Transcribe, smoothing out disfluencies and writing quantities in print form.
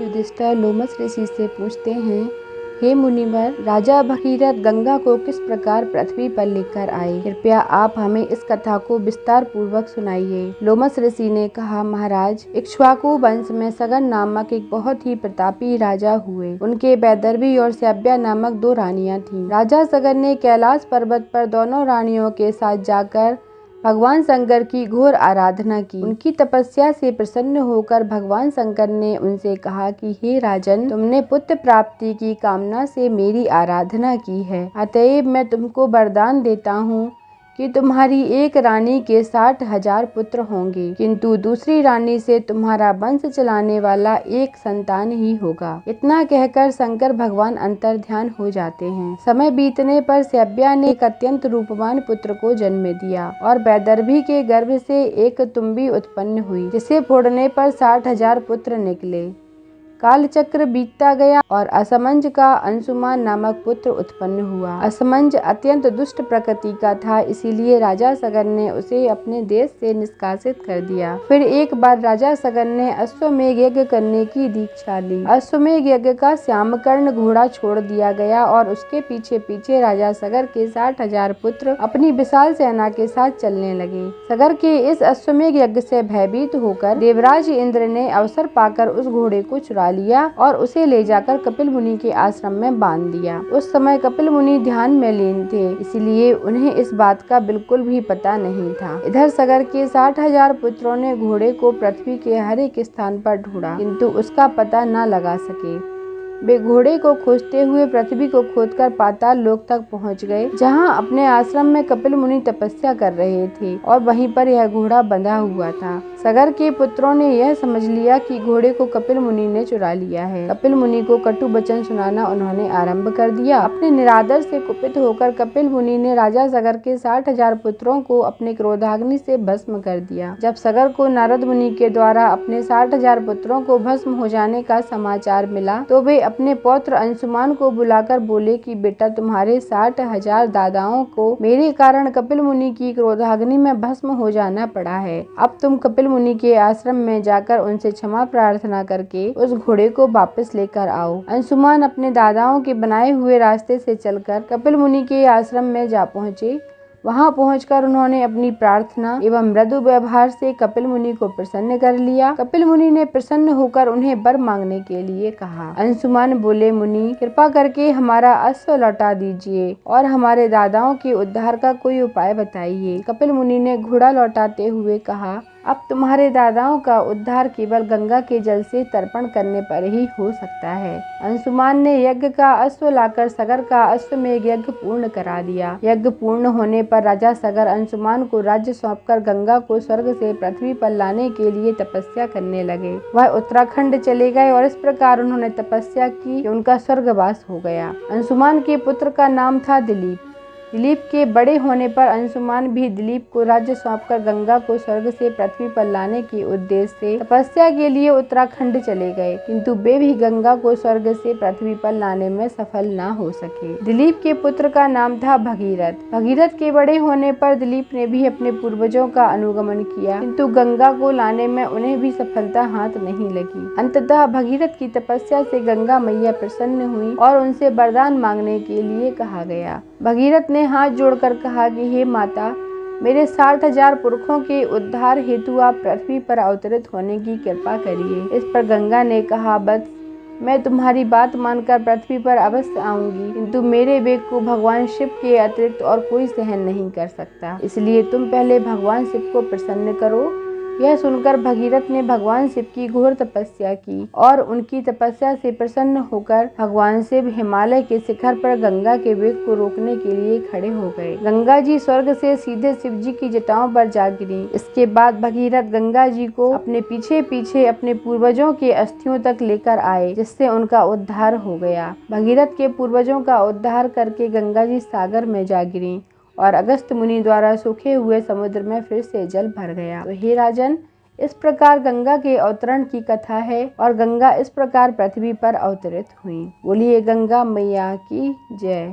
युधिष्ठिर लोमश ऋषि से पूछते हैं, हे मुनिवर, राजा भगीरथ गंगा को किस प्रकार पृथ्वी पर लेकर आए? कृपया आप हमें इस कथा को विस्तार पूर्वक सुनाइए। लोमश ऋषि ने कहा, महाराज, इक्ष्वाकु वंश में सगर नामक एक बहुत ही प्रतापी राजा हुए। उनके वैदर्भी और सभ्या नामक 2 रानियां थीं। राजा सगर ने कैलाश पर्वत पर दोनों रानियों के साथ जाकर भगवान शंकर की घोर आराधना की। उनकी तपस्या से प्रसन्न होकर भगवान शंकर ने उनसे कहा कि हे राजन, तुमने पुत्र प्राप्ति की कामना से मेरी आराधना की है, अतएव मैं तुमको वरदान देता हूँ कि तुम्हारी एक रानी के 60,000 पुत्र होंगे, किंतु दूसरी रानी से तुम्हारा वंश चलाने वाला एक संतान ही होगा। इतना कहकर शंकर भगवान अंतर्ध्यान हो जाते हैं। समय बीतने पर सभ्या ने एक अत्यंत रूपवान पुत्र को जन्म दिया और वैदर्भी के गर्भ से एक तुम्बी उत्पन्न हुई, जिसे फोड़ने पर 60,000 पुत्र निकले। कालचक्र बीतता गया और असमंज का अंशुमान नामक पुत्र उत्पन्न हुआ। असमंज अत्यंत दुष्ट प्रकृति का था, इसीलिए राजा सगर ने उसे अपने देश से निष्कासित कर दिया। फिर एक बार राजा सगर ने अश्वमेध यज्ञ करने की दीक्षा ली। अश्वमेध यज्ञ का श्यामकर्ण घोड़ा छोड़ दिया गया और उसके पीछे पीछे राजा सगर के 60,000 पुत्र अपनी विशाल सेना के साथ चलने लगे। सगर के इस अश्वमेध यज्ञ से भयभीत होकर देवराज इंद्र ने अवसर पाकर उस घोड़े को चुरा लिया और उसे ले जाकर कपिल मुनि के आश्रम में बांध दिया। उस समय कपिल मुनि ध्यान में लीन थे, इसलिए उन्हें इस बात का बिल्कुल भी पता नहीं था। इधर सगर के 60,000 पुत्रों ने घोड़े को पृथ्वी के हर एक स्थान पर ढूंढा, किंतु उसका पता न लगा सके। वे घोड़े को खोजते हुए पृथ्वी को खोदकर पाताल लोक तक पहुंच गए, जहां अपने आश्रम में कपिल मुनि तपस्या कर रहे थे और वहीं पर यह घोड़ा बंधा हुआ था। सगर के पुत्रों ने यह समझ लिया कि घोड़े को कपिल मुनि ने चुरा लिया है। कपिल मुनि को कटु वचन सुनाना उन्होंने आरंभ कर दिया। अपने निरादर से कुपित होकर कपिल मुनि ने राजा सगर के 60,000 पुत्रों को अपने क्रोधाग्नि से भस्म कर दिया। जब सगर को नारद मुनि के द्वारा अपने 60,000 पुत्रों को भस्म हो जाने का समाचार मिला, तो वे अपने पौत्र अंशुमान को बुलाकर बोले कि बेटा, तुम्हारे 60,000 दादाओं को मेरे कारण कपिल मुनि की क्रोधाग्नि में भस्म हो जाना पड़ा है। अब तुम कपिल मुनि के आश्रम में जाकर उनसे क्षमा प्रार्थना करके उस घोड़े को वापस लेकर आओ। अंशुमान अपने दादाओं के बनाए हुए रास्ते से चलकर कपिल मुनि के आश्रम में जा पहुँचे। वहां पहुंचकर उन्होंने अपनी प्रार्थना एवं मृदु व्यवहार से कपिल मुनि को प्रसन्न कर लिया। कपिल मुनि ने प्रसन्न होकर उन्हें वर मांगने के लिए कहा। अंशुमान बोले, मुनि, कृपा करके हमारा अश्व लौटा दीजिए और हमारे दादाओं के उद्धार का कोई उपाय बताइए। कपिल मुनि ने घोड़ा लौटाते हुए कहा, अब तुम्हारे दादाओं का उद्धार केवल गंगा के जल से तर्पण करने पर ही हो सकता है। अंशुमान ने यज्ञ का अश्व लाकर सगर का अश्वमेध यज्ञ पूर्ण करा दिया। यज्ञ पूर्ण होने पर राजा सगर अंशुमान को राज्य सौंपकर गंगा को स्वर्ग से पृथ्वी पर लाने के लिए तपस्या करने लगे। वह उत्तराखंड चले गए और इस प्रकार उन्होंने तपस्या की कि उनका स्वर्गवास हो गया। अंशुमान के पुत्र का नाम था दिलीप। दिलीप के बड़े होने पर अंशुमान भी दिलीप को राज्य सौंपकर गंगा को स्वर्ग से पृथ्वी पर लाने के उद्देश्य से तपस्या के लिए उत्तराखंड चले गए, किंतु वे भी गंगा को स्वर्ग से पृथ्वी पर लाने में सफल न हो सके। दिलीप के पुत्र का नाम था भगीरथ। भगीरथ के बड़े होने पर दिलीप ने भी अपने पूर्वजों का अनुगमन किया, किंतु गंगा को लाने में उन्हें भी सफलता हाथ नहीं लगी। अंततः भगीरथ की तपस्या से गंगा मैया प्रसन्न हुई और उनसे वरदान मांगने के लिए कहा गया। भगीरथ ने हाथ जोड़कर कहा कि हे माता, मेरे 60,000 पुरखों के उद्धार हेतु आप पृथ्वी पर अवतरित होने की कृपा करिए। इस पर गंगा ने कहा, बस मैं तुम्हारी बात मानकर पृथ्वी पर अवश्य आऊंगी, किंतु मेरे वेग को भगवान शिव के अतिरिक्त और कोई सहन नहीं कर सकता, इसलिए तुम पहले भगवान शिव को प्रसन्न करो। यह सुनकर भगीरथ ने भगवान शिव की घोर तपस्या की और उनकी तपस्या से प्रसन्न होकर भगवान शिव हिमालय के शिखर पर गंगा के वेग को रोकने के लिए खड़े हो गए। गंगा जी स्वर्ग से सीधे शिव जी की जटाओं पर जा गिरी। इसके बाद भगीरथ गंगा जी को अपने पीछे पीछे अपने पूर्वजों के अस्थियों तक लेकर आए, जिससे उनका उद्धार हो गया। भगीरथ के पूर्वजों का उद्धार करके गंगा जी सागर में जा गिरी और अगस्त्य मुनि द्वारा सूखे हुए समुद्र में फिर से जल भर गया। तो हे राजन, इस प्रकार गंगा के अवतरण की कथा है और गंगा इस प्रकार पृथ्वी पर अवतरित हुई। बोलिए गंगा मैया की जय।